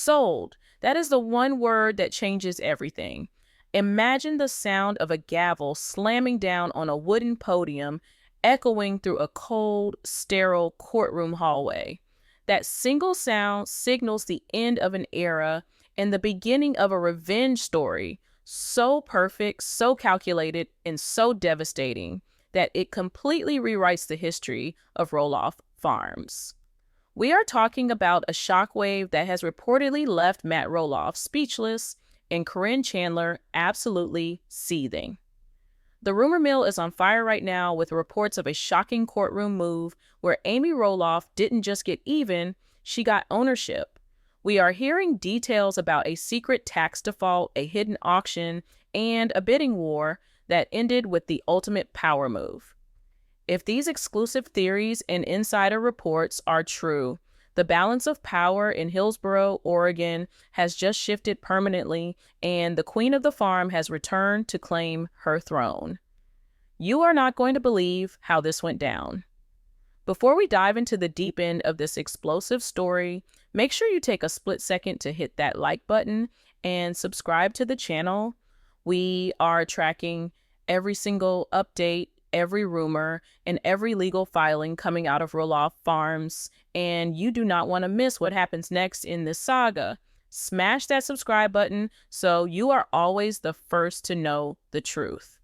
Sold. That is the one word that changes everything. Imagine the sound of a gavel slamming down on a wooden podium, echoing through a cold, sterile courtroom hallway. That single sound signals the end of an era and the beginning of a revenge story, so perfect, so calculated, and so devastating that it completely rewrites the history of Roloff Farms. We are talking about a shockwave that has reportedly left Matt Roloff speechless and Caryn Chandler absolutely seething. The rumor mill is on fire right now with reports of a shocking courtroom move where Amy Roloff didn't just get even, she got ownership. We are hearing details about a secret tax default, a hidden auction, and a bidding war that ended with the ultimate power move. If these exclusive theories and insider reports are true, the balance of power in Hillsboro, Oregon has just shifted permanently, and the queen of the farm has returned to claim her throne. You are not going to believe how this went down. Before we dive into the deep end of this explosive story, make sure you take a split second to hit that like button and subscribe to the channel. We are tracking every single update, every rumor, and every legal filing coming out of Roloff Farms, and you do not want to miss what happens next in this saga. Smash that subscribe button so you are always the first to know the truth.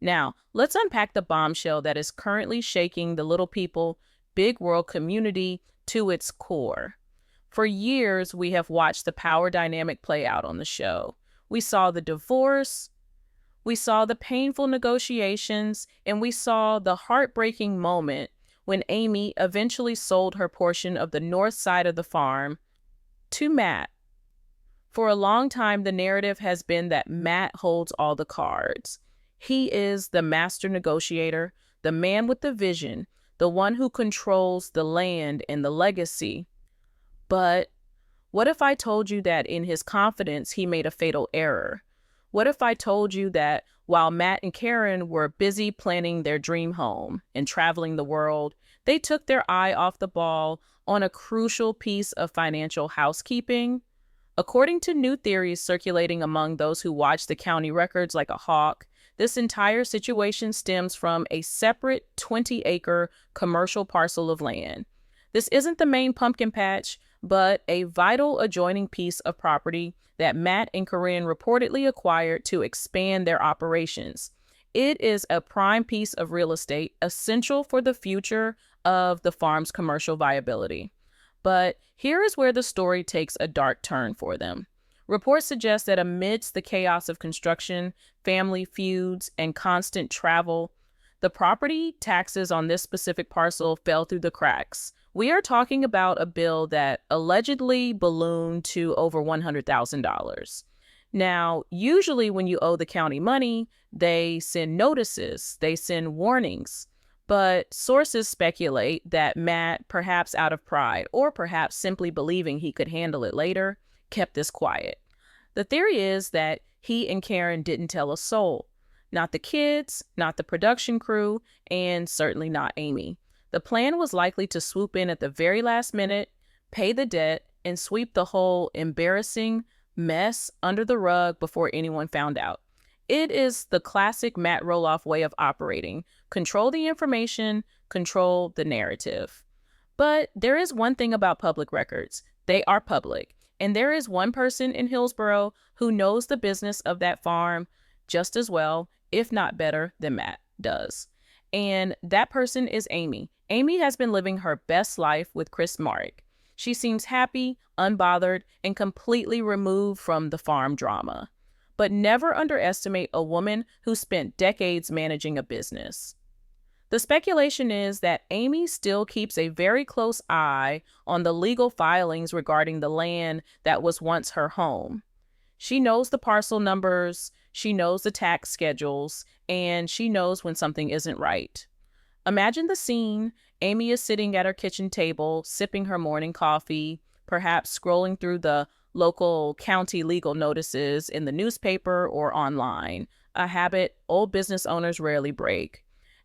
Now, let's unpack the bombshell that is currently shaking the little people, big world community to its core. For years, we have watched the power dynamic play out on the show. We saw the divorce, we saw the painful negotiations, and we saw the heartbreaking moment when Amy eventually sold her portion of the north side of the farm to Matt. For a long time, the narrative has been that Matt holds all the cards. He is the master negotiator, the man with the vision, the one who controls the land and the legacy. But what if I told you that in his confidence, he made a fatal error? What if I told you that while Matt and Caryn were busy planning their dream home and traveling the world, they took their eye off the ball on a crucial piece of financial housekeeping? According to new theories circulating among those who watch the county records like a hawk, this entire situation stems from a separate 20-acre commercial parcel of land. This isn't the main pumpkin patch, but a vital adjoining piece of property that Matt and Caryn reportedly acquired to expand their operations. It is a prime piece of real estate essential for the future of the farm's commercial viability. But here is where the story takes a dark turn for them. Reports suggest that amidst the chaos of construction, family feuds, and constant travel, the property taxes on this specific parcel fell through the cracks. We are talking about a bill that allegedly ballooned to over $100,000. Now, usually when you owe the county money, they send notices, they send warnings. But sources speculate that Matt, perhaps out of pride or perhaps simply believing he could handle it later, kept this quiet. The theory is that he and Caryn didn't tell a soul. Not the kids, not the production crew, and certainly not Amy. The plan was likely to swoop in at the very last minute, pay the debt, and sweep the whole embarrassing mess under the rug before anyone found out. It is the classic Matt Roloff way of operating. Control the information, control the narrative. But there is one thing about public records. They are public. And there is one person in Hillsboro who knows the business of that farm just as well, if not better, than Matt does. And that person is Amy. Amy has been living her best life with Chris Marek. She seems happy, unbothered, and completely removed from the farm drama. But never underestimate a woman who spent decades managing a business. The speculation is that Amy still keeps a very close eye on the legal filings regarding the land that was once her home. She knows the parcel numbers, she knows the tax schedules, and she knows when something isn't right. Imagine the scene. Amy is sitting at her kitchen table, sipping her morning coffee, perhaps scrolling through the local county legal notices in the newspaper or online, a habit old business owners rarely break.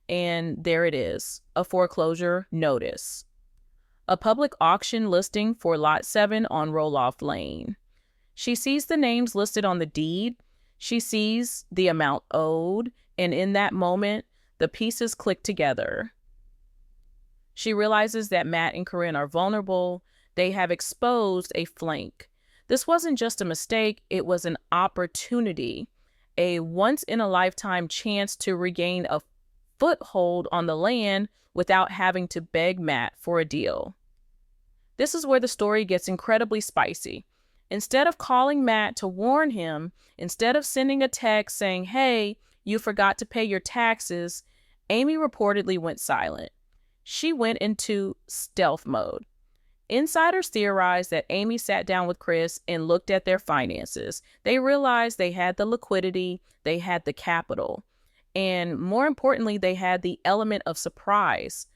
And there it is, a foreclosure notice. a public auction listing for Lot 7 on Roloff Lane. She sees the names listed on the deed. She sees the amount owed, and in that moment, the pieces click together. She realizes that Matt and Caryn are vulnerable. They have exposed a flank. This wasn't just a mistake, it was an opportunity, a once-in-a-lifetime chance to regain a foothold on the land without having to beg Matt for a deal. This is where the story gets incredibly spicy. Instead of calling Matt to warn him, instead of sending a text saying, "Hey, you forgot to pay your taxes," Amy reportedly went silent. She went into stealth mode. Insiders theorized that Amy sat down with Chris and looked at their finances. They realized they had the liquidity, they had the capital, and more importantly, they had the element of surprise.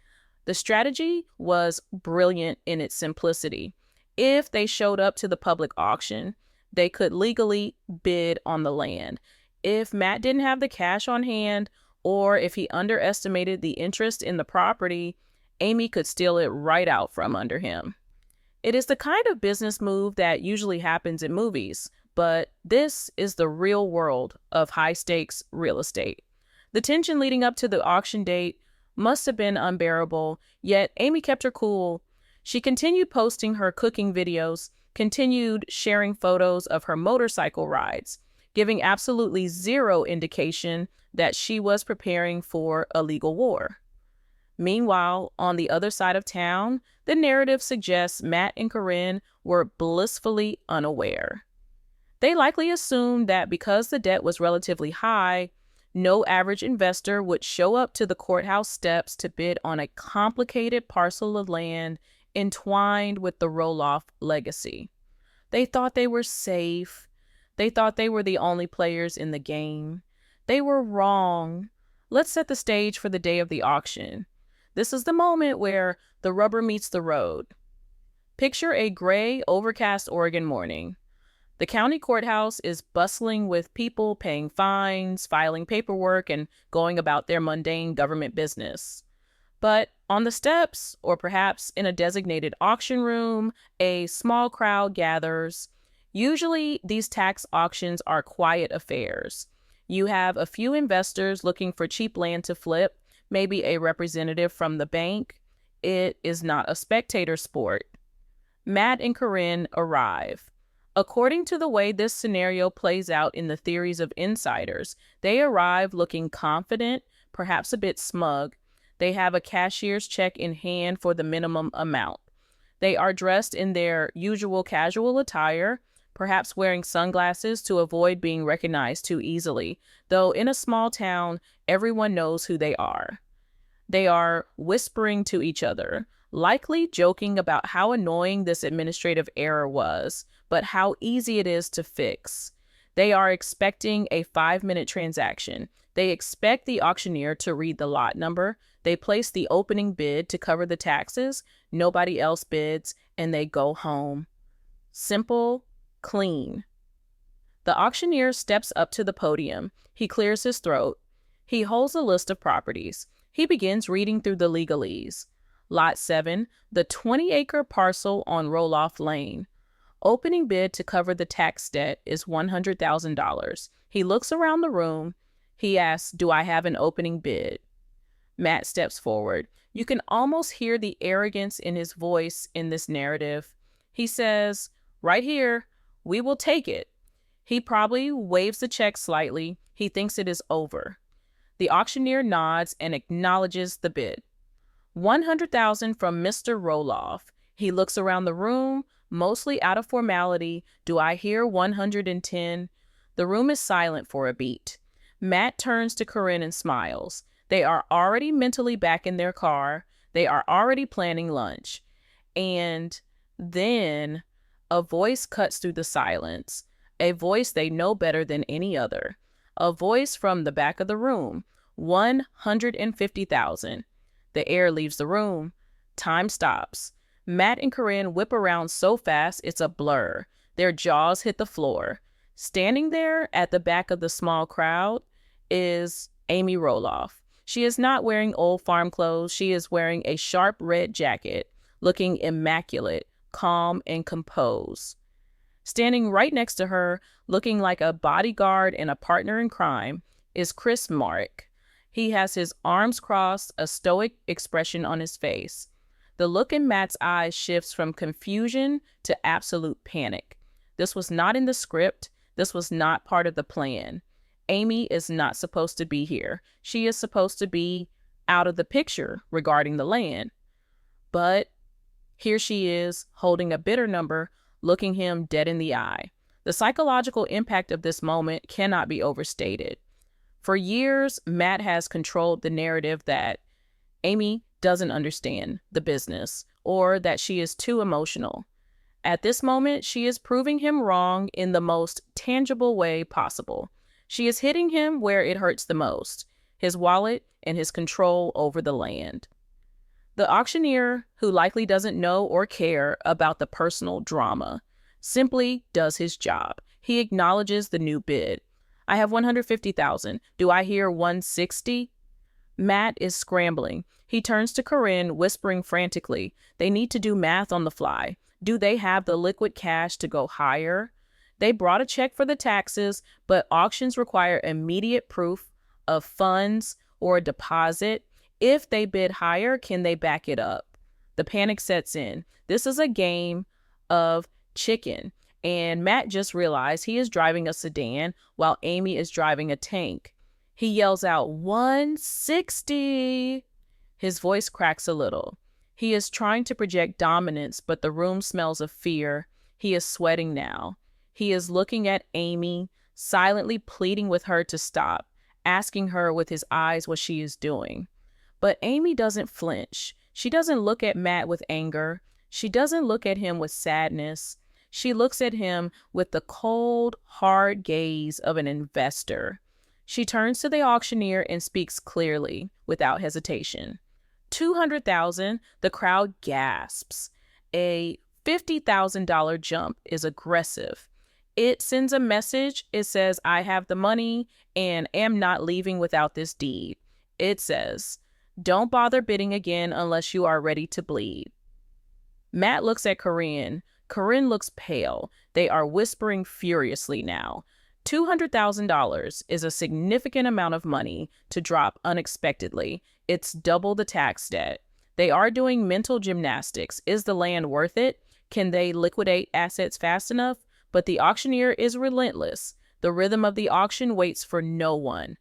The strategy was brilliant in its simplicity. If they showed up to the public auction, they could legally bid on the land. If Matt didn't have the cash on hand, or if he underestimated the interest in the property, Amy could steal it right out from under him. It is the kind of business move that usually happens in movies, but this is the real world of high-stakes real estate. The tension leading up to the auction date must have been unbearable, yet Amy kept her cool. She continued posting her cooking videos, continued sharing photos of her motorcycle rides, giving absolutely zero indication that she was preparing for a legal war. Meanwhile, on the other side of town, the narrative suggests Matt and Caryn were blissfully unaware. They likely assumed that because the debt was relatively high, no average investor would show up to the courthouse steps to bid on a complicated parcel of land entwined with the Roloff legacy. They thought they were safe. They thought they were the only players in the game. They were wrong. Let's set the stage for the day of the auction. This is the moment where the rubber meets the road. Picture a gray, overcast Oregon morning. The county courthouse is bustling with people paying fines, filing paperwork, and going about their mundane government business. But on the steps, or perhaps in a designated auction room, a small crowd gathers. Usually, these tax auctions are quiet affairs. You have a few investors looking for cheap land to flip, maybe a representative from the bank. It is not a spectator sport. Matt and Caryn arrive. According to the way this scenario plays out in the theories of insiders, they arrive looking confident, perhaps a bit smug. They have a cashier's check in hand for the minimum amount. They are dressed in their usual casual attire, perhaps wearing sunglasses to avoid being recognized too easily, though in a small town, everyone knows who they are. They are whispering to each other, likely joking about how annoying this administrative error was, but how easy it is to fix. They are expecting a 5-minute transaction. They expect the auctioneer to read the lot number. They place the opening bid to cover the taxes. Nobody else bids, and they go home. Simple, clean. The auctioneer steps up to the podium. He clears his throat. He holds a list of properties. He begins reading through the legalese. Lot 7, the 20-acre parcel on Roloff Lane. Opening bid to cover the tax debt is $100,000. He looks around the room. He asks, "Do I have an opening bid?" Matt steps forward. You can almost hear the arrogance in his voice in this narrative. He says, "Right here, we will take it." He probably waves the check slightly. He thinks it is over. The auctioneer nods and acknowledges the bid. $100,000 from Mr. Roloff. He looks around the room, mostly out of formality. Do I hear 110? The room is silent for a beat. Matt turns to Caryn and smiles. They are already mentally back in their car. They are already planning lunch. And then a voice cuts through the silence, a voice they know better than any other, a voice from the back of the room. 150,000. The air leaves the room. Time stops. Matt and Caryn whip around so fast it's a blur. Their jaws hit the floor. Standing there at the back of the small crowd is Amy Roloff. She is not wearing old farm clothes. She is wearing a sharp red jacket, looking immaculate, calm, and composed. Standing right next to her, looking like a bodyguard and a partner in crime, is Chris Marek. He has his arms crossed, a stoic expression on his face. The look in Matt's eyes shifts from confusion to absolute panic. This was not in the script. This was not part of the plan. Amy is not supposed to be here. She is supposed to be out of the picture regarding the land. But here she is, holding a bitter number, looking him dead in the eye. The psychological impact of this moment cannot be overstated. For years, Matt has controlled the narrative that Amy doesn't understand the business or that she is too emotional. At this moment, she is proving him wrong in the most tangible way possible. She is hitting him where it hurts the most, his wallet and his control over the land. The auctioneer, who likely doesn't know or care about the personal drama, simply does his job. He acknowledges the new bid. I have $150,000. Do I hear $160? Matt is scrambling. He turns to Caryn, whispering frantically. They need to do math on the fly. Do they have the liquid cash to go higher? They brought a check for the taxes, but auctions require immediate proof of funds or a deposit. If they bid higher, can they back it up? The panic sets in. This is a game of chicken, and Matt just realized he is driving a sedan while Amy is driving a tank. He yells out, 160. His voice cracks a little. He is trying to project dominance, but the room smells of fear. He is sweating now. He is looking at Amy, silently pleading with her to stop, asking her with his eyes what she is doing. But Amy doesn't flinch. She doesn't look at Matt with anger. She doesn't look at him with sadness. She looks at him with the cold, hard gaze of an investor. She turns to the auctioneer and speaks clearly, without hesitation. $200,000, the crowd gasps. A $50,000 jump is aggressive. It sends a message. It says, I have the money and am not leaving without this deed. It says, don't bother bidding again unless you are ready to bleed. Matt looks at Caryn. Caryn looks pale. They are whispering furiously now. $200,000 is a significant amount of money to drop unexpectedly. It's double the tax debt. They are doing mental gymnastics. Is the land worth it? Can they liquidate assets fast enough? But the auctioneer is relentless. The rhythm of the auction waits for no one.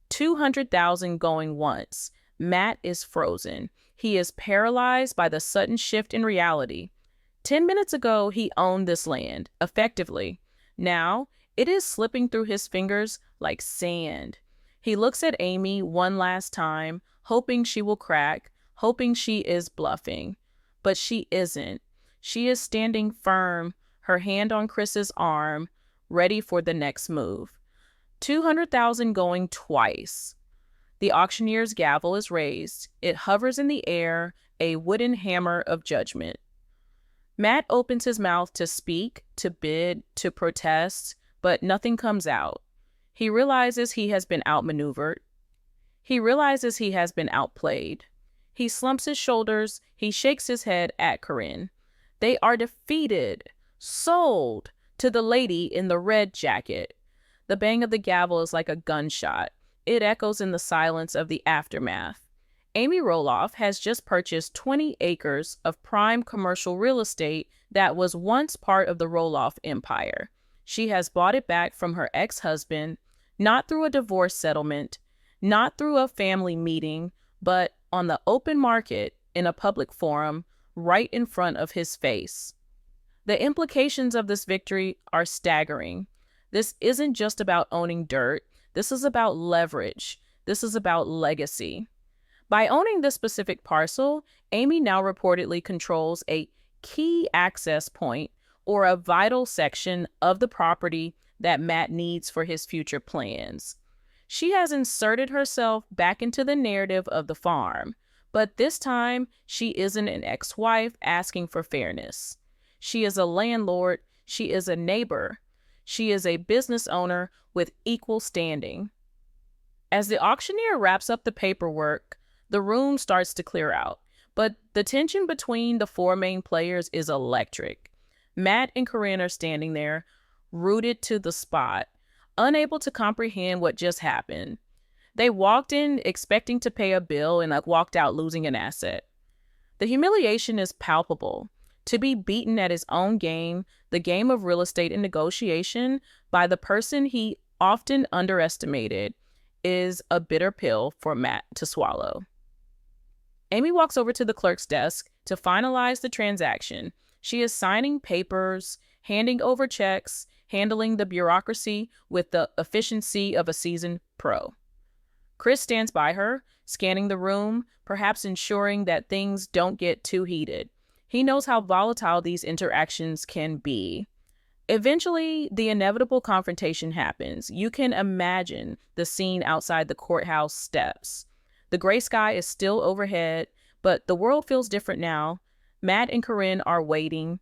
$200,000 going once. Matt is frozen. He is paralyzed by the sudden shift in reality. 10 minutes ago, he owned this land, effectively. Now, it is slipping through his fingers like sand. He looks at Amy one last time, hoping she will crack, hoping she is bluffing. But she isn't. She is standing firm, her hand on Chris's arm, ready for the next move. $200,000 going twice. The auctioneer's gavel is raised. It hovers in the air, a wooden hammer of judgment. Matt opens his mouth to speak, to bid, to protest, but nothing comes out. He realizes he has been outmaneuvered. He realizes he has been outplayed. He slumps his shoulders. He shakes his head at Caryn. They are defeated, sold to the lady in the red jacket. The bang of the gavel is like a gunshot. It echoes in the silence of the aftermath. Amy Roloff has just purchased 20 acres of prime commercial real estate that was once part of the Roloff empire. She has bought it back from her ex-husband, not through a divorce settlement, not through a family meeting, but on the open market in a public forum right in front of his face. The implications of this victory are staggering. This isn't just about owning dirt. This is about leverage. This is about legacy. By owning this specific parcel, Amy now reportedly controls a key access point or a vital section of the property that Matt needs for his future plans. She has inserted herself back into the narrative of the farm, but this time she isn't an ex-wife asking for fairness. She is a landlord. She is a neighbor. She is a business owner with equal standing. As the auctioneer wraps up the paperwork, the room starts to clear out. But the tension between the four main players is electric. Matt and Caryn are standing there, rooted to the spot, unable to comprehend what just happened. They walked in expecting to pay a bill and walked out losing an asset. The humiliation is palpable. To be beaten at his own game, the game of real estate and negotiation, by the person he often underestimated, is a bitter pill for Matt to swallow. Amy walks over to the clerk's desk to finalize the transaction. She is signing papers, handing over checks, handling the bureaucracy with the efficiency of a seasoned pro. Chris stands by her, scanning the room, perhaps ensuring that things don't get too heated. He knows how volatile these interactions can be. Eventually, the inevitable confrontation happens. You can imagine the scene outside the courthouse steps. The gray sky is still overhead, but the world feels different now. Matt and Caryn are waiting.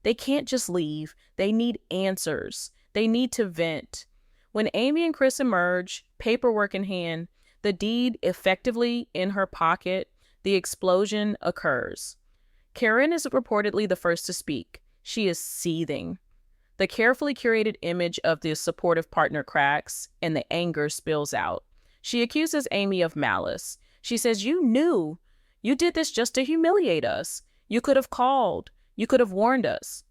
They can't just leave. They need answers. They need to vent. When Amy and Chris emerge, paperwork in hand, the deed effectively in her pocket, the explosion occurs. Caryn is reportedly the first to speak. She is seething. The carefully curated image of the supportive partner cracks, and the anger spills out. She accuses Amy of malice. She says, "You knew. You did this just to humiliate us. You could have called. You could have warned us."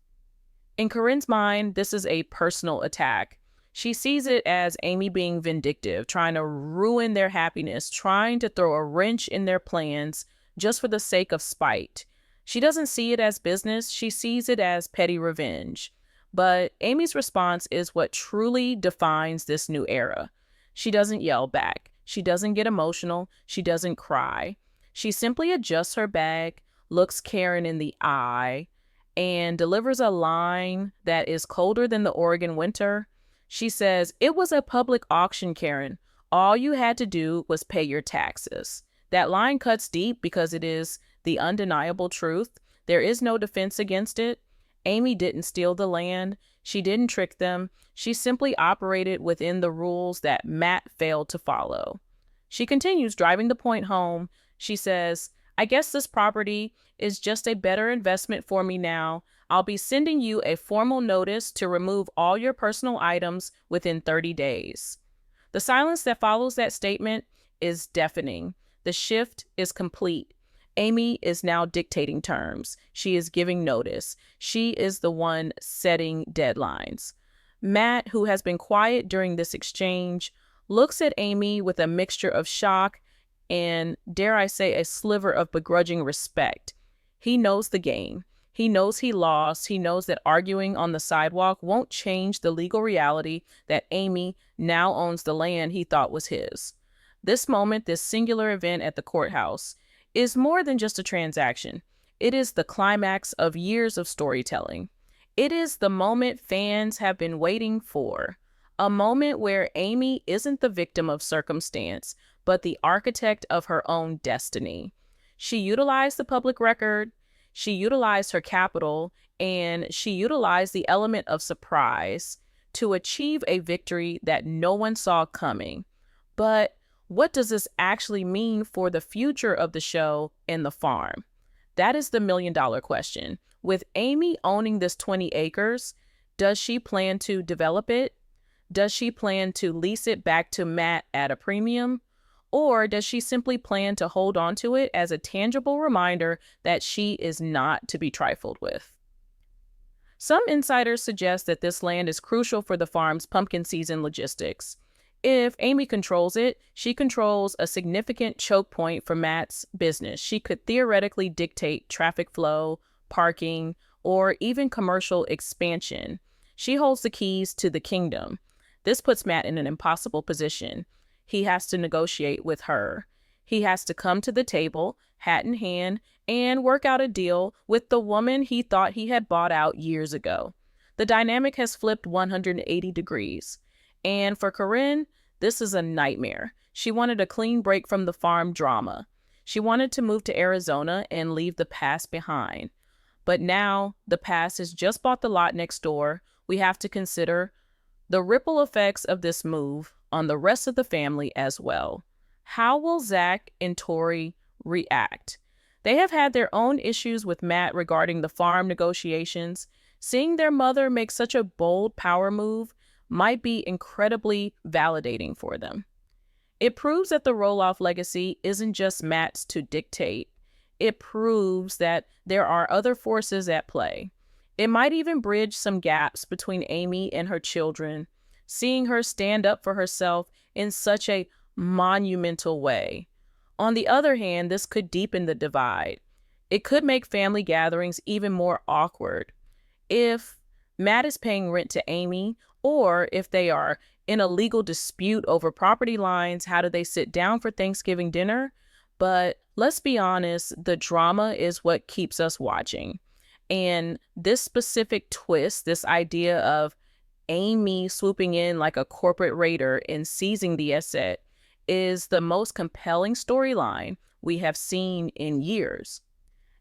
In Caryn's mind, this is a personal attack. She sees it as Amy being vindictive, trying to ruin their happiness, trying to throw a wrench in their plans just for the sake of spite. She doesn't see it as business. She sees it as petty revenge. But Amy's response is what truly defines this new era. She doesn't yell back. She doesn't get emotional. She doesn't cry. She simply adjusts her bag, looks Caryn in the eye, and delivers a line that is colder than the Oregon winter. She says, "It was a public auction, Caryn. All you had to do was pay your taxes." That line cuts deep because it is the undeniable truth. There is no defense against it. Amy didn't steal the land. She didn't trick them. She simply operated within the rules that Matt failed to follow. She continues driving the point home. She says, "I guess this property is just a better investment for me now. I'll be sending you a formal notice to remove all your personal items within 30 days. The silence that follows that statement is deafening. The shift is complete. Amy is now dictating terms. She is giving notice. She is the one setting deadlines. Matt, who has been quiet during this exchange, looks at Amy with a mixture of shock and, dare I say, a sliver of begrudging respect. He knows the game. He knows he lost. He knows that arguing on the sidewalk won't change the legal reality that Amy now owns the land he thought was his. This moment, this singular event at the courthouse, is more than just a transaction. It is the climax of years of storytelling. It is the moment fans have been waiting for. A moment where Amy isn't the victim of circumstance, but the architect of her own destiny. She utilized the public record, she utilized her capital, and she utilized the element of surprise to achieve a victory that no one saw coming. But what does this actually mean for the future of the show and the farm? That is the million-dollar question. With Amy owning this 20 acres, does she plan to develop it? Does she plan to lease it back to Matt at a premium? Or does she simply plan to hold on to it as a tangible reminder that she is not to be trifled with? Some insiders suggest that this land is crucial for the farm's pumpkin season logistics. If Amy controls it, she controls a significant choke point for Matt's business. She could theoretically dictate traffic flow, parking, or even commercial expansion. She holds the keys to the kingdom. This puts Matt in an impossible position. He has to negotiate with her. He has to come to the table, hat in hand, and work out a deal with the woman he thought he had bought out years ago. The dynamic has flipped 180 degrees. And for Caryn, this is a nightmare. She wanted a clean break from the farm drama. She wanted to move to Arizona and leave the past behind. But now the past has just bought the lot next door. We have to consider the ripple effects of this move on the rest of the family as well. How will Zach and Tori react? They have had their own issues with Matt regarding the farm negotiations. Seeing their mother make such a bold power move might be incredibly validating for them. It proves that the Roloff legacy isn't just Matt's to dictate. It proves that there are other forces at play. It might even bridge some gaps between Amy and her children, seeing her stand up for herself in such a monumental way. On the other hand, this could deepen the divide. It could make family gatherings even more awkward. If Matt is paying rent to Amy, or if they are in a legal dispute over property lines, how do they sit down for Thanksgiving dinner? But let's be honest, the drama is what keeps us watching. And this specific twist, this idea of Amy swooping in like a corporate raider and seizing the asset, is the most compelling storyline we have seen in years.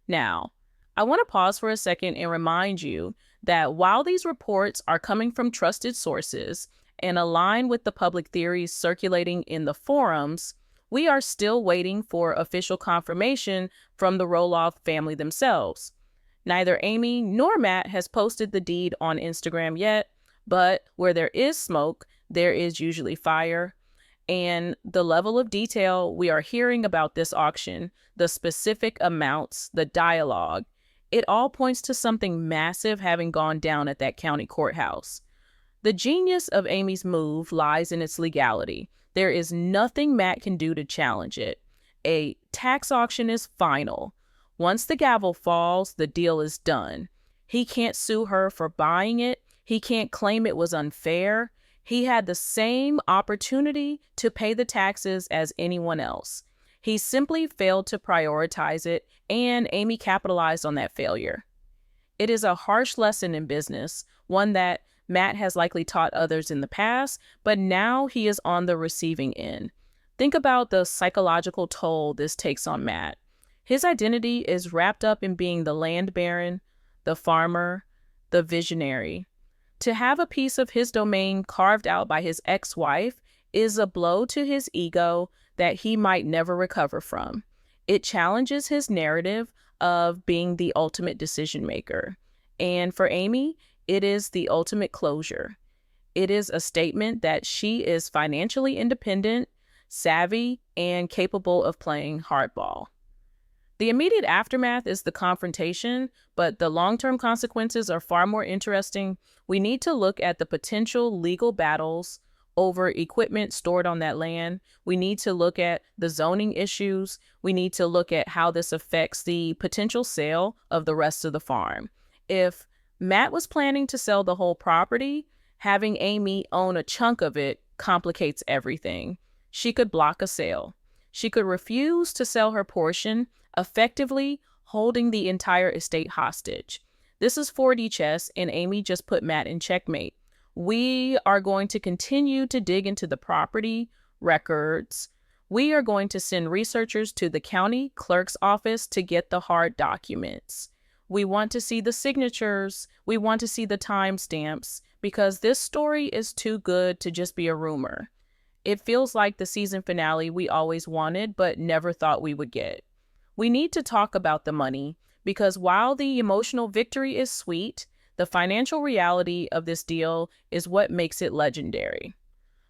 Now, I want to pause for a second and remind you that while these reports are coming from trusted sources and align with the public theories circulating in the forums, we are still waiting for official confirmation from the Roloff family themselves. Neither Amy nor Matt has posted the deed on Instagram yet, but where there is smoke, there is usually fire. And the level of detail we are hearing about this auction, the specific amounts, the dialogue, it all points to something massive having gone down at that county courthouse. The genius of Amy's move lies in its legality. There is nothing Matt can do to challenge it. A tax auction is final. Once the gavel falls, the deal is done. He can't sue her for buying it. He can't claim it was unfair. He had the same opportunity to pay the taxes as anyone else. He simply failed to prioritize it, and Amy capitalized on that failure. It is a harsh lesson in business, one that Matt has likely taught others in the past, but now he is on the receiving end. Think about the psychological toll this takes on Matt. His identity is wrapped up in being the land baron, the farmer, the visionary. To have a piece of his domain carved out by his ex-wife is a blow to his ego that he might never recover from. It challenges his narrative of being the ultimate decision maker. And for Amy, it is the ultimate closure. It is a statement that she is financially independent, savvy, and capable of playing hardball. The immediate aftermath is the confrontation, but the long-term consequences are far more interesting. We need to look at the potential legal battles over equipment stored on that land. We need to look at the zoning issues. We need to look at how this affects the potential sale of the rest of the farm. If Matt was planning to sell the whole property, having Amy own a chunk of it complicates everything. She could block a sale. She could refuse to sell her portion, effectively holding the entire estate hostage. This is 4D chess, and Amy just put Matt in checkmate. We are going to continue to dig into the property records. We are going to send researchers to the county clerk's office to get the hard documents. We want to see the signatures. We want to see the timestamps, because this story is too good to just be a rumor. It feels like the season finale we always wanted but never thought we would get. We need to talk about the money, because while the emotional victory is sweet, the financial reality of this deal is what makes it legendary.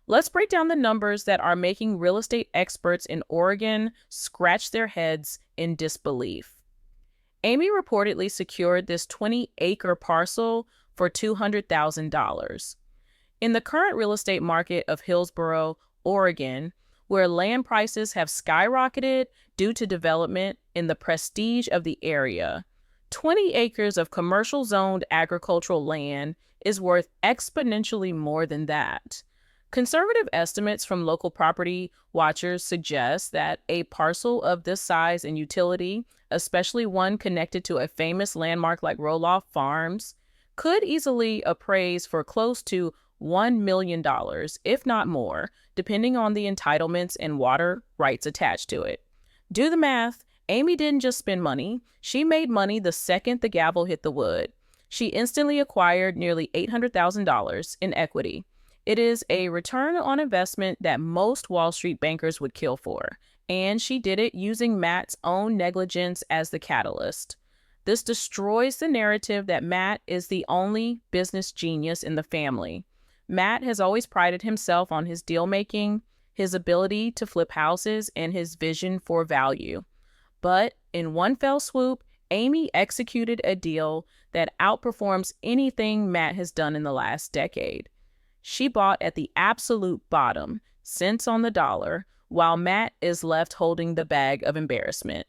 Let's break down the numbers that are making real estate experts in Oregon scratch their heads in disbelief. Amy reportedly secured this 20-acre parcel for $200,000. In the current real estate market of Hillsboro, Oregon, where land prices have skyrocketed due to development in the prestige of the area, 20 acres of commercial zoned agricultural land is worth exponentially more than that. Conservative estimates from local property watchers suggest that a parcel of this size and utility, especially one connected to a famous landmark like Roloff Farms, could easily appraise for close to $1 million, if not more, depending on the entitlements and water rights attached to it. Do the math. Amy didn't just spend money. She made money the second the gavel hit the wood. She instantly acquired nearly $800,000 in equity. It is a return on investment that most Wall Street bankers would kill for. And she did it using Matt's own negligence as the catalyst. This destroys the narrative that Matt is the only business genius in the family. Matt has always prided himself on his deal-making, his ability to flip houses, and his vision for value. But in one fell swoop, Amy executed a deal that outperforms anything Matt has done in the last decade. She bought at the absolute bottom, cents on the dollar, while Matt is left holding the bag of embarrassment.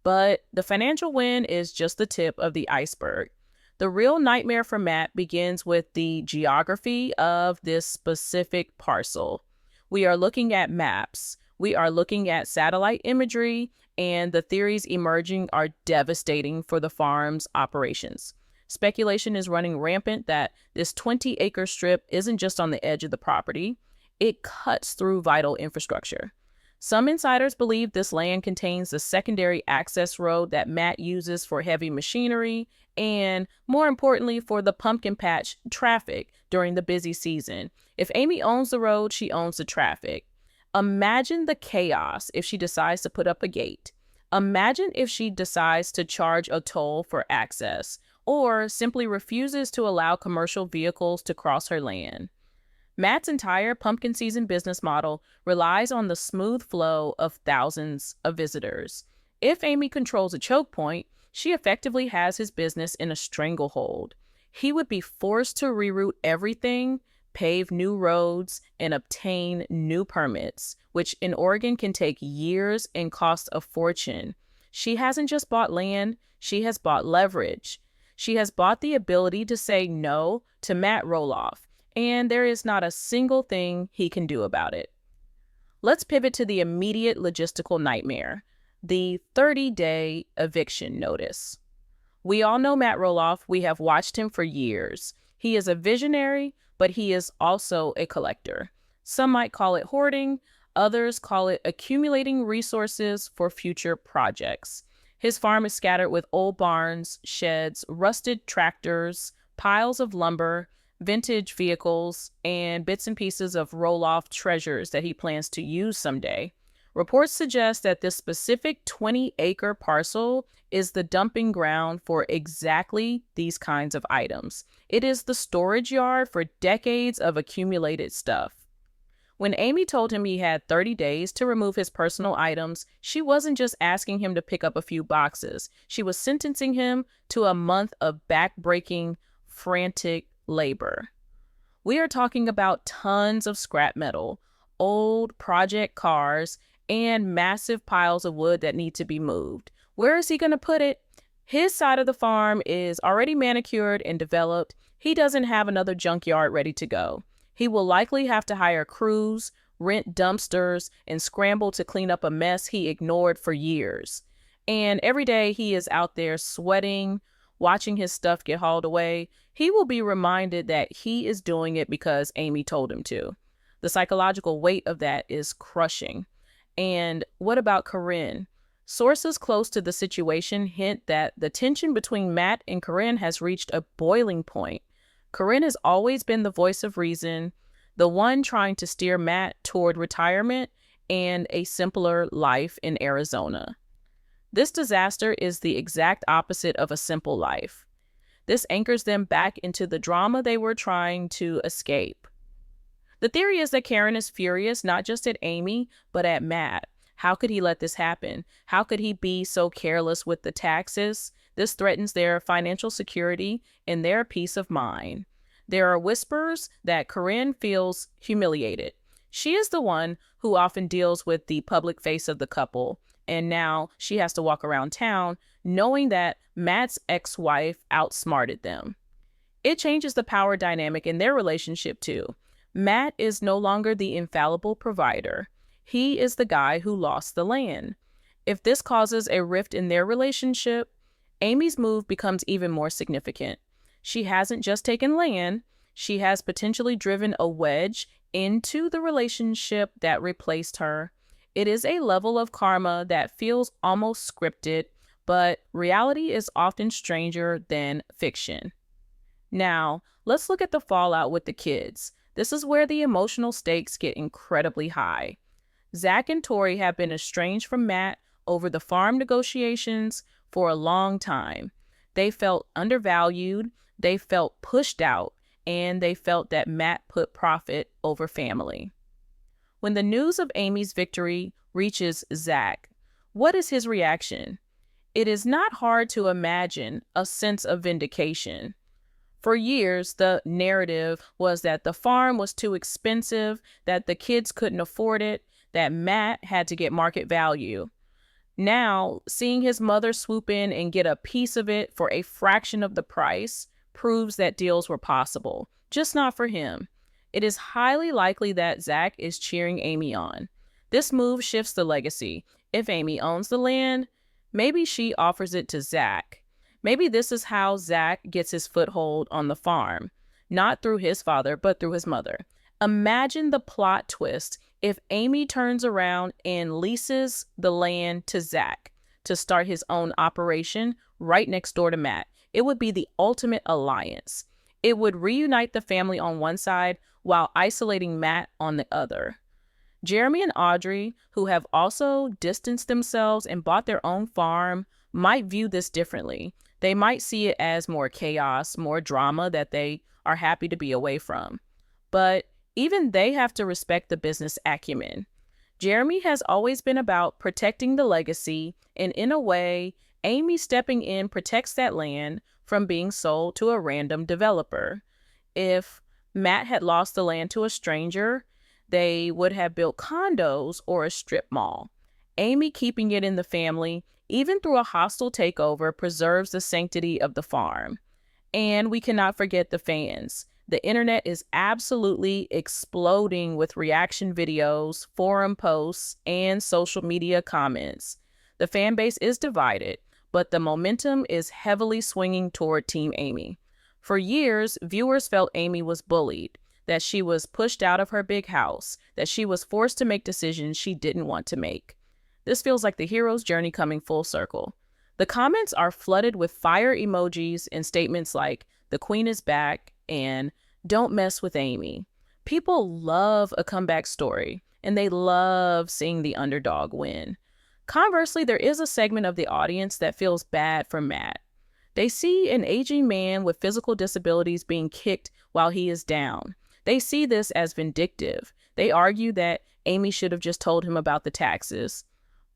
But the financial win is just the tip of the iceberg. The real nightmare for Matt begins with the geography of this specific parcel. We are looking at maps. We are looking at satellite imagery, and the theories emerging are devastating for the farm's operations. Speculation is running rampant that this 20-acre strip isn't just on the edge of the property, it cuts through vital infrastructure. Some insiders believe this land contains the secondary access road that Matt uses for heavy machinery and, more importantly, for the pumpkin patch traffic during the busy season. If Amy owns the road, she owns the traffic. Imagine the chaos if she decides to put up a gate. Imagine if she decides to charge a toll for access or simply refuses to allow commercial vehicles to cross her land. Matt's entire pumpkin season business model relies on the smooth flow of thousands of visitors. If Amy controls a choke point, she effectively has his business in a stranglehold. He would be forced to reroute everything, pave new roads, and obtain new permits, which in Oregon can take years and cost a fortune. She hasn't just bought land, she has bought leverage. She has bought the ability to say no to Matt Roloff, and there is not a single thing he can do about it. Let's pivot to the immediate logistical nightmare, the 30-day eviction notice. We all know Matt Roloff. We have watched him for years. He is a visionary, but he is also a collector. Some might call it hoarding, others call it accumulating resources for future projects. His farm is scattered with old barns, sheds, rusted tractors, piles of lumber, vintage vehicles, and bits and pieces of Roloff treasures that he plans to use someday. Reports suggest that this specific 20-acre parcel is the dumping ground for exactly these kinds of items. It is the storage yard for decades of accumulated stuff. When Amy told him he had 30 days to remove his personal items, she wasn't just asking him to pick up a few boxes. She was sentencing him to a month of back-breaking, frantic labor. We are talking about tons of scrap metal, old project cars, and massive piles of wood that need to be moved. Where is he going to put it? His side of the farm is already manicured and developed. He doesn't have another junkyard ready to go. He will likely have to hire crews, rent dumpsters, and scramble to clean up a mess he ignored for years. And every day he is out there sweating, watching his stuff get hauled away. He will be reminded that he is doing it because Amy told him to. The psychological weight of that is crushing. And what about Caryn? Sources close to the situation hint that the tension between Matt and Caryn has reached a boiling point. Caryn has always been the voice of reason, the one trying to steer Matt toward retirement and a simpler life in Arizona. This disaster is the exact opposite of a simple life. This anchors them back into the drama they were trying to escape. The theory is that Caryn is furious not just at Amy, but at Matt. How could he let this happen? How could he be so careless with the taxes? This threatens their financial security and their peace of mind. There are whispers that Caryn feels humiliated. She is the one who often deals with the public face of the couple, and now she has to walk around town knowing that Matt's ex-wife outsmarted them. It changes the power dynamic in their relationship too. Matt is no longer the infallible provider. He is the guy who lost the land. If this causes a rift in their relationship, Amy's move becomes even more significant. She hasn't just taken land, she has potentially driven a wedge into the relationship that replaced her. It is a level of karma that feels almost scripted, but reality is often stranger than fiction. Now, let's look at the fallout with the kids. This is where the emotional stakes get incredibly high. Zach and Tori have been estranged from Matt over the farm negotiations for a long time. They felt undervalued, they felt pushed out, and they felt that Matt put profit over family. When the news of Amy's victory reaches Zach, what is his reaction? It is not hard to imagine a sense of vindication. For years, the narrative was that the farm was too expensive, that the kids couldn't afford it, that Matt had to get market value. Now, seeing his mother swoop in and get a piece of it for a fraction of the price proves that deals were possible, just not for him. It is highly likely that Zach is cheering Amy on. This move shifts the legacy. If Amy owns the land, maybe she offers it to Zach. Maybe this is how Zach gets his foothold on the farm, not through his father, but through his mother. Imagine the plot twist if Amy turns around and leases the land to Zach to start his own operation right next door to Matt. It would be the ultimate alliance. It would reunite the family on one side while isolating Matt on the other. Jeremy and Audrey, who have also distanced themselves and bought their own farm, might view this differently. They might see it as more chaos, more drama that they are happy to be away from. But even they have to respect the business acumen. Jeremy has always been about protecting the legacy, and in a way, Amy stepping in protects that land from being sold to a random developer. If Matt had lost the land to a stranger, they would have built condos or a strip mall. Amy keeping it in the family, even through a hostile takeover, preserves the sanctity of the farm. And we cannot forget the fans. The internet is absolutely exploding with reaction videos, forum posts, and social media comments. The fan base is divided, but the momentum is heavily swinging toward Team Amy. For years, viewers felt Amy was bullied, that she was pushed out of her big house, that she was forced to make decisions she didn't want to make. This feels like the hero's journey coming full circle. The comments are flooded with fire emojis and statements like, "The queen is back," and "Don't mess with Amy." People love a comeback story, and they love seeing the underdog win. Conversely, there is a segment of the audience that feels bad for Matt. They see an aging man with physical disabilities being kicked while he is down. They see this as vindictive. They argue that Amy should have just told him about the taxes.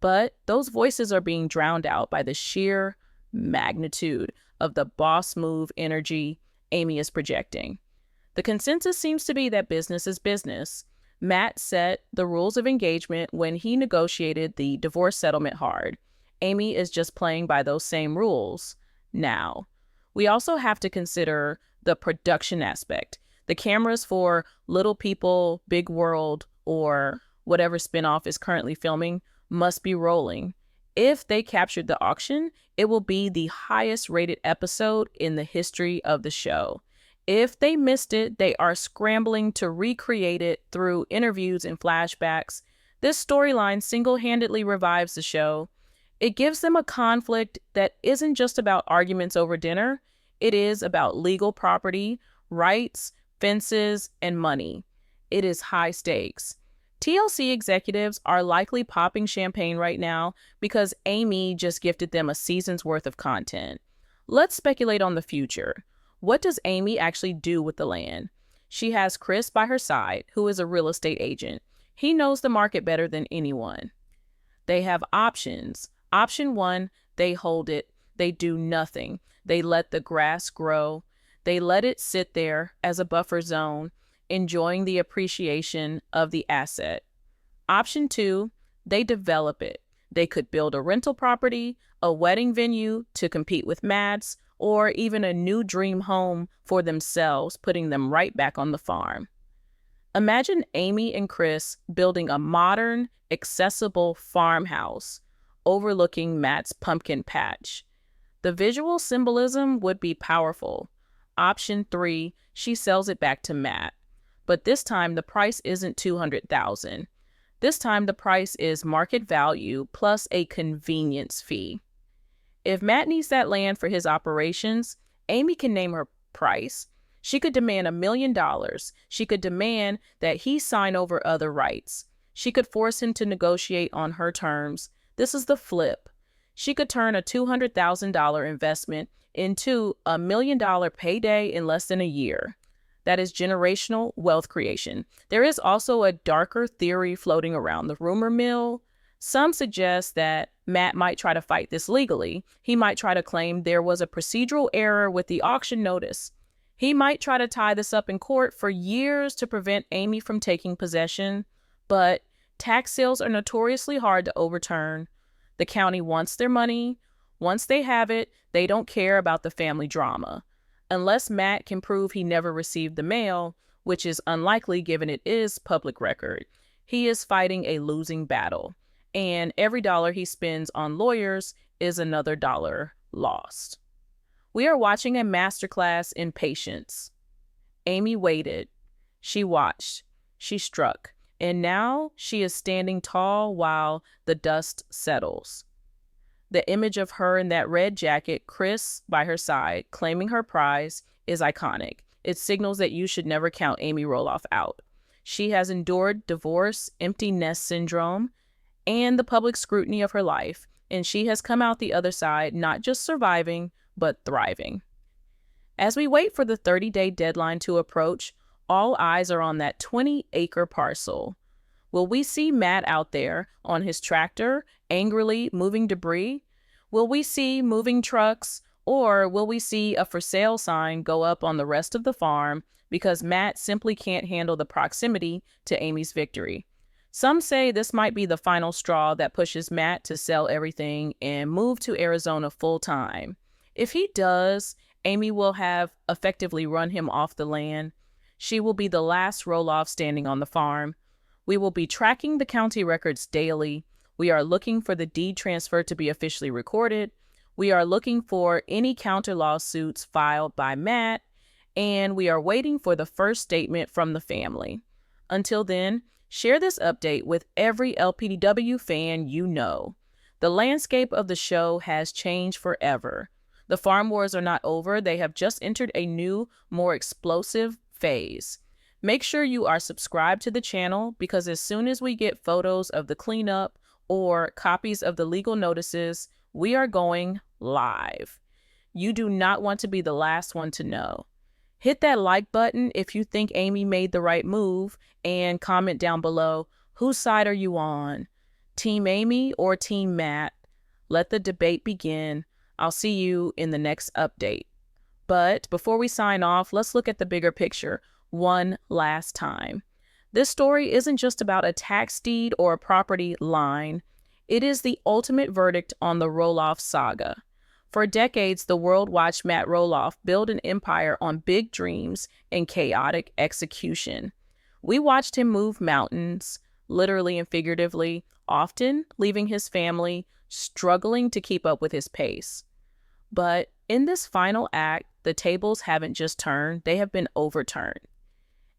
But those voices are being drowned out by the sheer magnitude of the boss move energy Amy is projecting. The consensus seems to be that business is business. Matt set the rules of engagement when he negotiated the divorce settlement hard. Amy is just playing by those same rules now. We also have to consider the production aspect. The cameras for Little People, Big World, or whatever spinoff is currently filming must be rolling. If they captured the auction, it will be the highest rated episode in the history of the show. If they missed it, they are scrambling to recreate it through interviews and flashbacks. This storyline single-handedly revives the show. It gives them a conflict that isn't just about arguments over dinner. It is about legal property, rights, fences, and money. It is high stakes. TLC executives are likely popping champagne right now because Amy just gifted them a season's worth of content. Let's speculate on the future. What does Amy actually do with the land? She has Chris by her side, who is a real estate agent. He knows the market better than anyone. They have options. Option 1, they hold it. They do nothing. They let the grass grow. They let it sit there as a buffer zone, enjoying the appreciation of the asset. Option 2, they develop it. They could build a rental property, a wedding venue to compete with Matt's, or even a new dream home for themselves, putting them right back on the farm. Imagine Amy and Chris building a modern, accessible farmhouse overlooking Matt's pumpkin patch. The visual symbolism would be powerful. Option 3, she sells it back to Matt. But this time the price isn't $200,000. This time the price is market value plus a convenience fee. If Matt needs that land for his operations, Amy can name her price. She could demand $1 million. She could demand that he sign over other rights. She could force him to negotiate on her terms. This is the flip. She could turn a $200,000 investment into a $1 million payday in less than a year. That is generational wealth creation. There is also a darker theory floating around the rumor mill. Some suggest that Matt might try to fight this legally. He might try to claim there was a procedural error with the auction notice. He might try to tie this up in court for years to prevent Amy from taking possession. But tax sales are notoriously hard to overturn. The county wants their money. Once they have it, they don't care about the family drama. Unless Matt can prove he never received the mail, which is unlikely given it is public record, he is fighting a losing battle. And every dollar he spends on lawyers is another dollar lost. We are watching a masterclass in patience. Amy waited. She watched. She struck. And now she is standing tall while the dust settles. The image of her in that red jacket, Chris by her side, claiming her prize, is iconic. It signals that you should never count Amy Roloff out. She has endured divorce, empty nest syndrome, and the public scrutiny of her life, and she has come out the other side not just surviving, but thriving. As we wait for the 30-day deadline to approach, all eyes are on that 20-acre parcel. Will we see Matt out there on his tractor, angrily moving debris? Will we see moving trucks, or will we see a for sale sign go up on the rest of the farm because Matt simply can't handle the proximity to Amy's victory? Some say this might be the final straw that pushes Matt to sell everything and move to Arizona full-time. If he does, Amy will have effectively run him off the land. She will be the last Roloff standing on the farm. We will be tracking the county records daily. We are looking for the deed transfer to be officially recorded. We are looking for any counter lawsuits filed by Matt, and we are waiting for the first statement from the family. Until then, share this update with every LPBW fan you know. The landscape of the show has changed forever. The farm wars are not over. They have just entered a new, more explosive phase. Make sure you are subscribed to the channel because as soon as we get photos of the cleanup or copies of the legal notices, we are going live. You do not want to be the last one to know. Hit that like button if you think Amy made the right move and comment down below, whose side are you on? Team Amy or Team Matt? Let the debate begin. I'll see you in the next update. But before we sign off, let's look at the bigger picture one last time. This story isn't just about a tax deed or a property line. It is the ultimate verdict on the Roloff saga. For decades, the world watched Matt Roloff build an empire on big dreams and chaotic execution. We watched him move mountains, literally and figuratively, often leaving his family struggling to keep up with his pace. But in this final act, the tables haven't just turned, they have been overturned.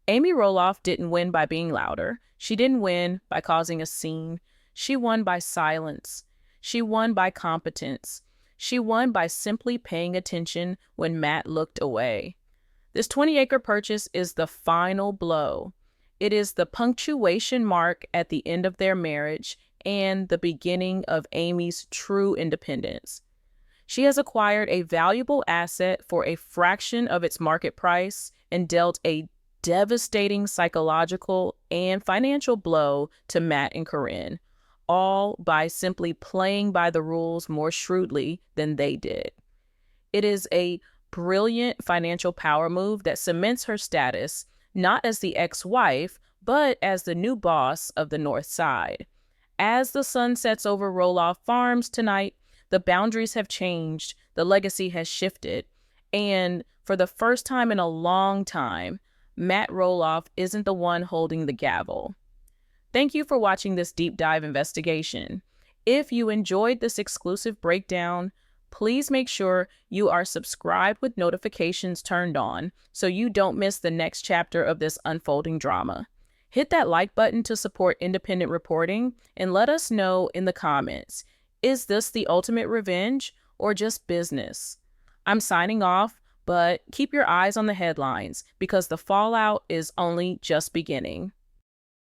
Amy Roloff didn't win by being louder. She didn't win by causing a scene. She won by silence. She won by competence. She won by simply paying attention when Matt looked away. This 20-acre purchase is the final blow. It is the punctuation mark at the end of their marriage and the beginning of Amy's true independence. She has acquired a valuable asset for a fraction of its market price and dealt a devastating psychological and financial blow to Matt and Caryn, all by simply playing by the rules more shrewdly than they did. It is a brilliant financial power move that cements her status, not as the ex-wife, but as the new boss of the North Side. As the sun sets over Roloff Farms tonight, the boundaries have changed, the legacy has shifted, and for the first time in a long time, Matt Roloff isn't the one holding the gavel. Thank you for watching this deep dive investigation. If you enjoyed this exclusive breakdown, please make sure you are subscribed with notifications turned on so you don't miss the next chapter of this unfolding drama. Hit that like button to support independent reporting and let us know in the comments, is this the ultimate revenge or just business? I'm signing off, but keep your eyes on the headlines because the fallout is only just beginning.